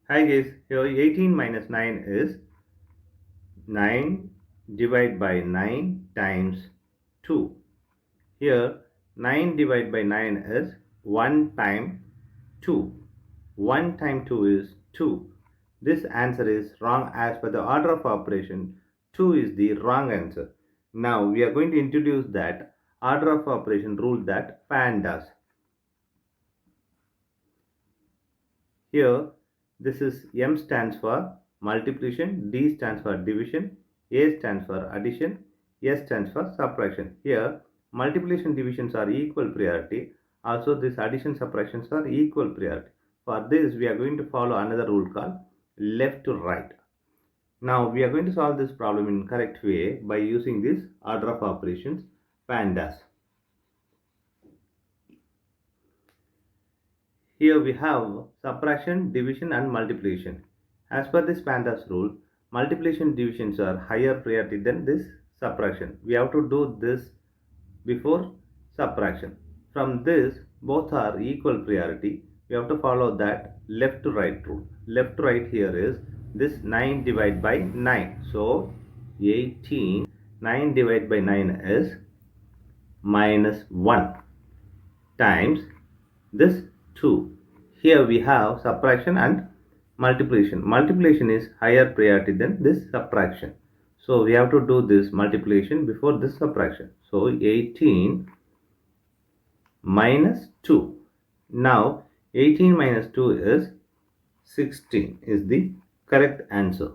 Hi guys, here 18 minus 9 is 9 divided by 9 times 2. Here 9 divided by 9 is 1 time 2. 1 time 2 is 2. This answer is wrong as per the order of operation. 2 is the wrong answer. Now we are going to introduce that order of operation rule that PEMDAS. Here, this is M stands for multiplication, D stands for division, A stands for addition, S stands for subtraction. Here, multiplication divisions are equal priority. Also, this addition subtractions are equal priority. For this, we are going to follow another rule called left to right. Now, we are going to solve this problem in correct way by using this order of operations PEMDAS. Here we have subtraction, division and multiplication. As per this PEMDAS rule, multiplication divisions are higher priority than this subtraction. We have to do this before subtraction. From this, both are equal priority. We have to follow that left to right rule. Left to right here is this 9 divided by 9. So 18, 9 divided by 9 is minus 1 times this 2. Here we have subtraction and multiplication. Multiplication is higher priority than this subtraction. So we have to do this multiplication before this subtraction. So 18 minus 2. Now 18 minus 2 is 16 is the correct answer.